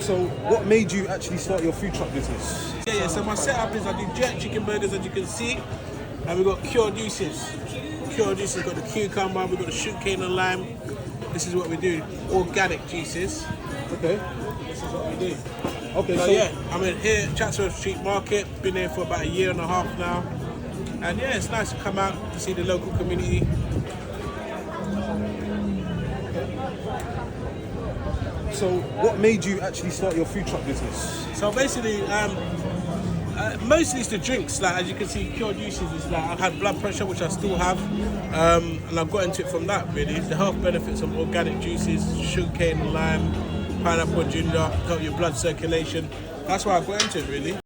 So, what made you actually start your food truck business? Yeah. So my setup is I do jerk chicken burgers, as you can see, and we've got cured juices. Cured juices, got the cucumber, we've got the sugarcane and lime. This is what we do, organic juices. Okay. This is what we do. Okay, So so yeah, I'm in here, Chatsworth Street Market. Been here for about a year and a half now, and yeah, it's nice to come out to see the local community. So, what made you actually start your food truck business? So basically, mostly it's the drinks. Like as you can see, cured juices is like I've had blood pressure, which I still have, and I've got into it from that really. The health benefits of organic juices, sugarcane, lime, pineapple, ginger, help your blood circulation. That's why I got into it really.